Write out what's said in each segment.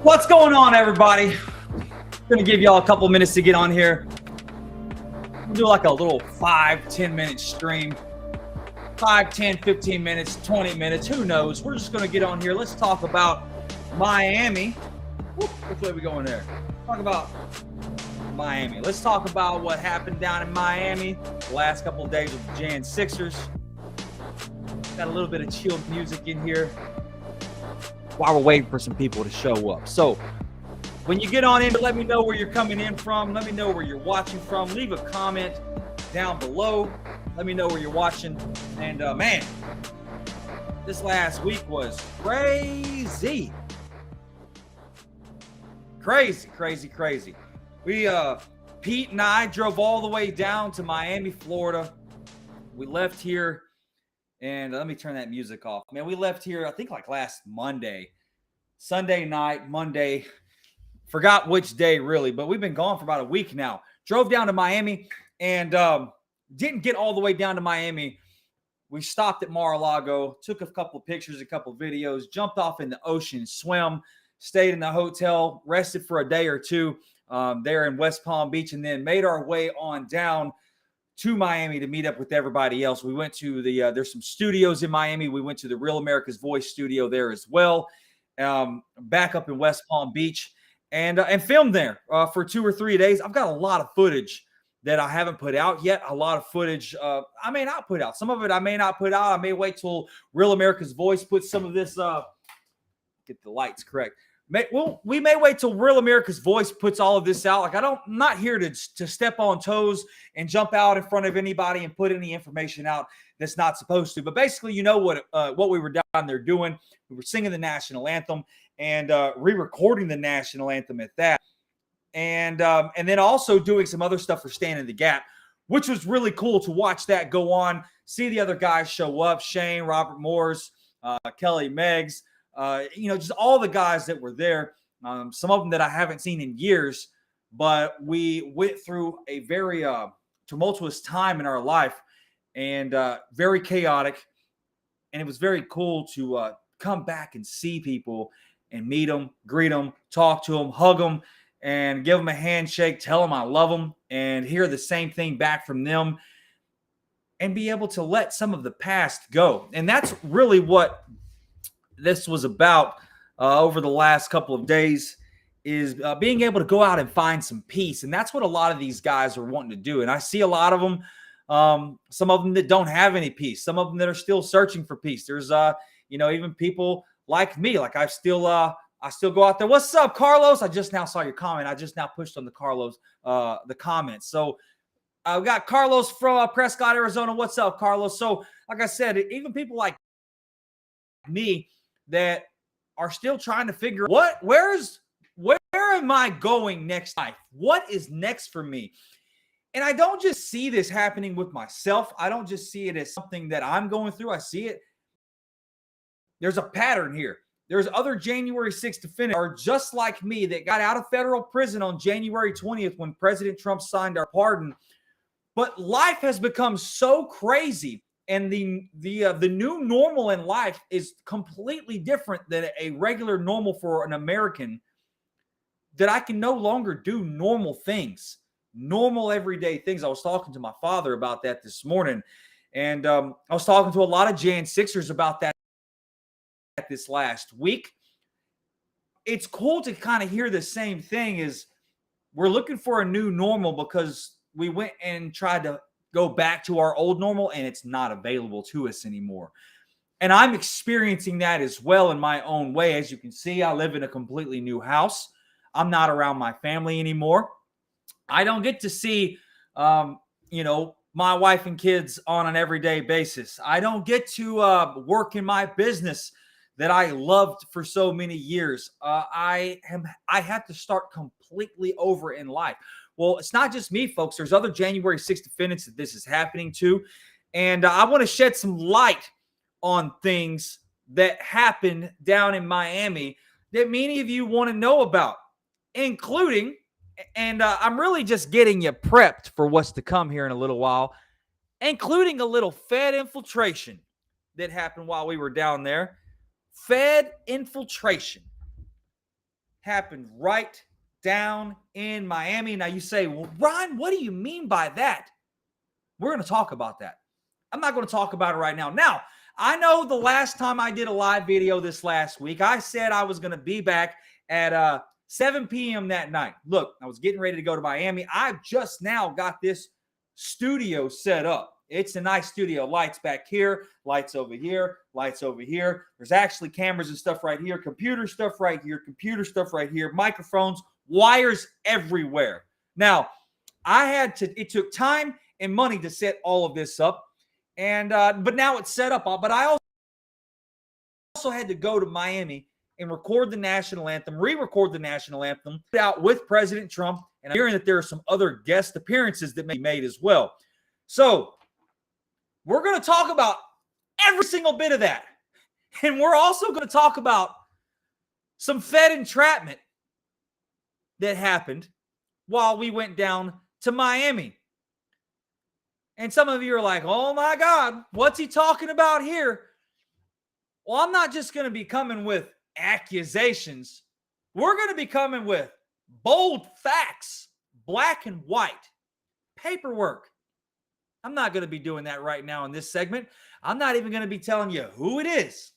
What's going on, everybody? I'm gonna give y'all a couple minutes to get on here. We'll do like a little 5-10 minute stream. 5, 10, 15 minutes, 20 minutes, who knows? We're just gonna get on here. Let's talk about Miami. Whoop, which way are we going there? Talk about Miami. Let's talk about what happened down in Miami the last couple of days with the Jan Sixers. Got a little bit of chilled music in here while we're waiting for some people to show up. So when you get on in, let me know where you're coming in from. Let me know where you're watching from. Leave a comment down below. Let me know where you're watching. And man, this last week was crazy. Crazy. We, Pete and I drove all the way down to Miami, Florida. We left here. And let me turn that music off. Man, we left here, I think, like last Monday. Sunday night, Monday. Forgot which day, really. But we've been gone for about a week now. Drove down to Miami and didn't get all the way down to Miami. We stopped at Mar-a-Lago, took a couple of pictures, a couple of videos, jumped off in the ocean, swam, stayed in the hotel, rested for a day or two there in West Palm Beach, and then made our way on down to Miami to meet up with everybody else. We went to the, there's some studios in Miami. We went to the Real America's Voice studio there as well, back up in West Palm Beach, and filmed there for 2 or 3 days. I've got a lot of footage that I haven't put out yet. A lot of footage I may not put out. Some of it I may not put out. I may wait till Real America's Voice puts some of this, get the lights correct. We may wait till Real America's Voice puts all of this out. Like I'm not here to step on toes and jump out in front of anybody and put any information out that's not supposed to. But basically, you know what we were down there doing. We were singing the national anthem and re-recording the national anthem at that, and then also doing some other stuff for Standing the Gap, which was really cool to watch that go on. See the other guys show up: Shane, Robert Moores, Kelly Meggs. Just all the guys that were there, some of them that I haven't seen in years, but we went through a very tumultuous time in our life and very chaotic. And it was very cool to come back and see people and meet them, greet them, talk to them, hug them, and give them a handshake, tell them I love them, and hear the same thing back from them and be able to let some of the past go. And that's really what this was about over the last couple of days, is being able to go out and find some peace. And that's what a lot of these guys are wanting to do. And I see a lot of them, some of them that don't have any peace, some of them that are still searching for peace. There's, even people like me, like I still go out there. What's up, Carlos? I just now saw your comment. I just now pushed on the Carlos, the comments. So we got Carlos from Prescott, Arizona. What's up, Carlos? So like I said, even people like me that are still trying to figure out where am I going next life? What is next for me? And I don't just see this happening with myself. I don't just see it as something that I'm going through. I see it. There's a pattern here. There's other January 6th defendants are just like me that got out of federal prison on January 20th when President Trump signed our pardon. But life has become so crazy. And the new normal in life is completely different than a regular normal for an American, that I can no longer do normal things, normal everyday things. I was talking to my father about that this morning, and I was talking to a lot of Jan Sixers about that this last week. It's cool to kind of hear the same thing. Is we're looking for a new normal because we went and tried to go back to our old normal, and it's not available to us anymore. And I'm experiencing that as well in my own way. As you can see, I live in a completely new house. I'm not around my family anymore. I don't get to see, my wife and kids on an everyday basis. I don't get to work in my business that I loved for so many years. I had to start completely over in life. Well, it's not just me, folks. There's other January 6th defendants that this is happening to. And I want to shed some light on things that happened down in Miami that many of you want to know about, including, and I'm really just getting you prepped for what's to come here in a little while, including a little Fed infiltration that happened while we were down there. Fed infiltration. happened right down in Miami. Now you say, well, Ryan, what do you mean by that? We're going to talk about that. I'm not going to talk about it right now. Now, I know the last time I did a live video this last week, I said I was going to be back at 7 p.m. that night. Look, I was getting ready to go to Miami. I just now got this studio set up. It's a nice studio. Lights back here, lights over here, lights over here. There's actually cameras and stuff right here, computer stuff right here, computer stuff right here, microphones, wires everywhere. Now, it took time and money to set all of this up. And but now it's set up. But I also had to go to Miami and record the national anthem, re-record the national anthem out with President Trump. And I'm hearing that there are some other guest appearances that may be made as well. So we're going to talk about every single bit of that. And we're also going to talk about some Fed entrapment that happened while we went down to Miami. And some of you are like, oh my God, what's he talking about here? Well, I'm not just going to be coming with accusations. We're going to be coming with bold facts, black and white, paperwork. I'm not going to be doing that right now in this segment. I'm not even going to be telling you who it is.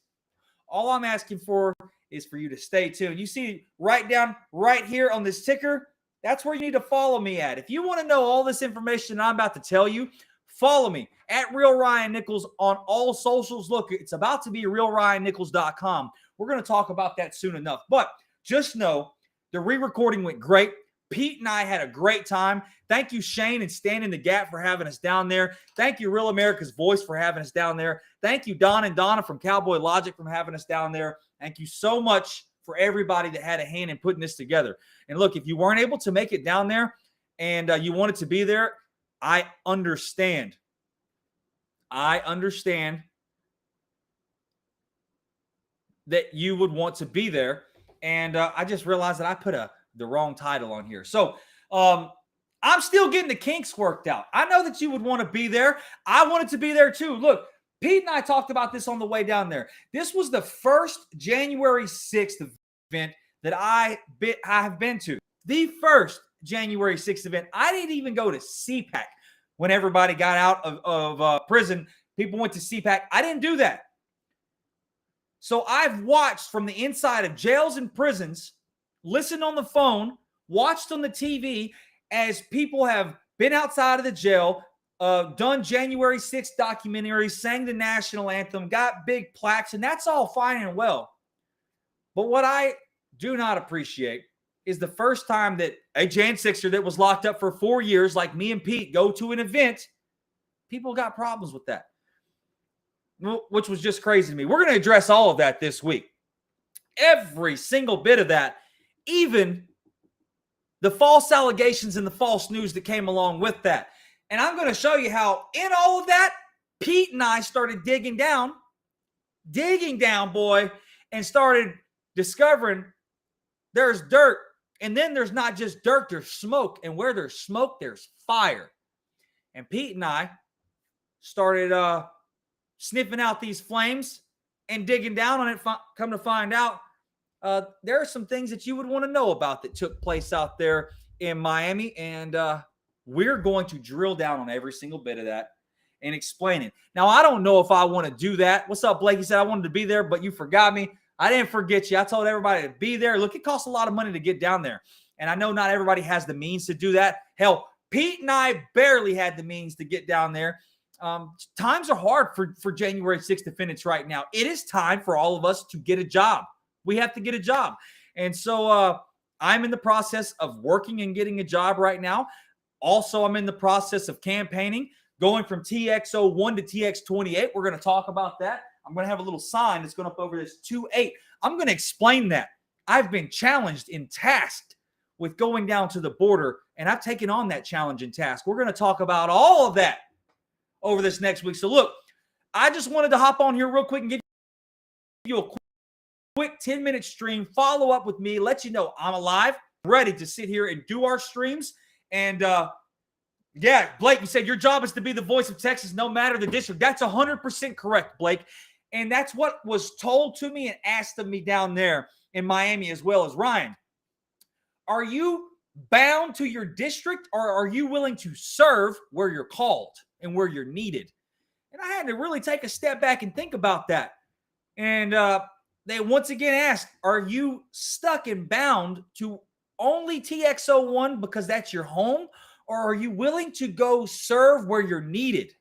All I'm asking for is for you to stay tuned. You see right down right here on this ticker, that's where you need to follow me at. If you want to know all this information I'm about to tell you, follow me at Real Ryan Nichols on all socials. Look, it's about to be realryannichols.com. We're going to talk about that soon enough. But just know the re-recording went great. Pete and I had a great time. Thank you, Shane and Stand in the Gap, for having us down there. Thank you, Real America's Voice, for having us down there. Thank you, Don and Donna from Cowboy Logic, for having us down there. Thank you so much for everybody that had a hand in putting this together. And look, if you weren't able to make it down there and you wanted to be there, I understand. I understand that you would want to be there. And I just realized that I put the wrong title on here. So I'm still getting the kinks worked out. I know that you would want to be there. I wanted to be there too. Look, Pete and I talked about this on the way down there. This was the first January 6th event that I have been to. The first January 6th event. I didn't even go to CPAC when everybody got out of prison. People went to CPAC. I didn't do that. So I've watched from the inside of jails and prisons, listened on the phone, watched on the TV as people have been outside of the jail, done January 6th documentaries, sang the national anthem, got big plaques, and that's all fine and well. But what I do not appreciate is the first time that a Jan 6er that was locked up for 4 years, like me and Pete, go to an event, people got problems with that, which was just crazy to me. We're going to address all of that this week. Every single bit of that, even the false allegations and the false news that came along with that. And I'm going to show you how in all of that, Pete and I started digging down, boy, and started discovering there's dirt. And then there's not just dirt, there's smoke. And where there's smoke, there's fire. And Pete and I started sniffing out these flames and digging down on it. Come to find out, there are some things that you would want to know about that took place out there in Miami. And we're going to drill down on every single bit of that and explain it. Now, I don't know if I want to do that. What's up, Blake? You said I wanted to be there, but you forgot me. I didn't forget you. I told everybody to be there. Look, it costs a lot of money to get down there. And I know not everybody has the means to do that. Hell, Pete and I barely had the means to get down there. Times are hard for January 6th defendants right now. It is time for all of us to get a job. We have to get a job. And so I'm in the process of working and getting a job right now. Also, I'm in the process of campaigning, going from TX01 to TX28. We're going to talk about that. I'm going to have a little sign that's going up over this 28. I'm going to explain that. I've been challenged and tasked with going down to the border, and I've taken on that challenge and task. We're going to talk about all of that over this next week. So look, I just wanted to hop on here real quick and give you a quick 10-minute stream, follow up with me, let you know I'm alive, ready to sit here and do our streams. And yeah, Blake, you said your job is to be the voice of Texas no matter the district. That's 100% correct, Blake. And that's what was told to me and asked of me down there in Miami, as well as Ryan. Are you bound to your district, or are you willing to serve where you're called and where you're needed? And I had to really take a step back and think about that. And they once again asked, are you stuck and bound to only TX01 because that's your home? Or are you willing to go serve where you're needed?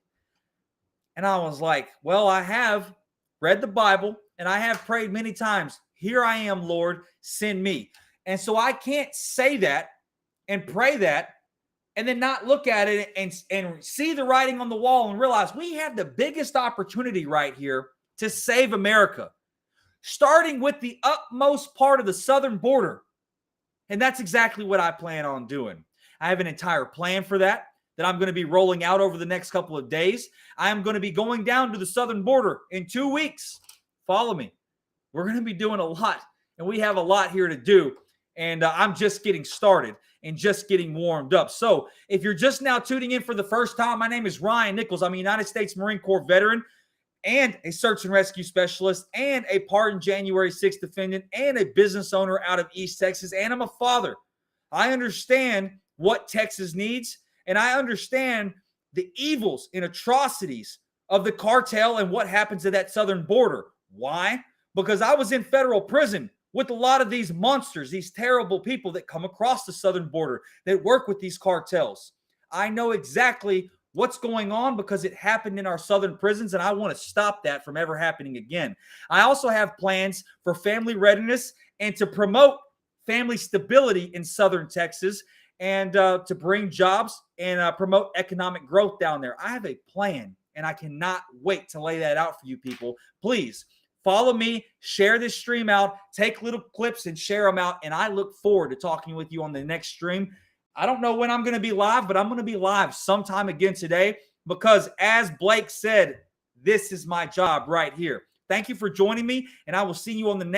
And I was like, well, I have read the Bible and I have prayed many times. Here I am, Lord, send me. And so I can't say that and pray that and then not look at it and see the writing on the wall and realize we have the biggest opportunity right here to save America, starting with the utmost part of the southern border. And that's exactly what I plan on doing. I have an entire plan for that I'm going to be rolling out over the next couple of days. I am going to be going down to the southern border in 2 weeks. Follow me. We're going to be doing a lot, and we have a lot here to do. And I'm just getting started and just getting warmed up. So if you're just now tuning in for the first time, my name is Ryan Nichols. I'm a United States Marine Corps veteran and a search and rescue specialist and a pardoned January 6th defendant and a business owner out of East Texas. And I'm a father. I understand what Texas needs, and I understand the evils and atrocities of the cartel and what happens at that southern border. Why? Because I was in federal prison with a lot of these monsters, these terrible people that come across the southern border that work with these cartels. I know exactly what's going on because it happened in our southern prisons, and I want to stop that from ever happening again. I also have plans for family readiness and to promote family stability in southern Texas and to bring jobs and promote economic growth down there. I have a plan, and I cannot wait to lay that out for you people. Please follow me, share this stream out, take little clips and share them out, and I look forward to talking with you on the next stream. I don't know when I'm going to be live, but I'm going to be live sometime again today because, as Blake said, this is my job right here. Thank you for joining me, and I will see you on the next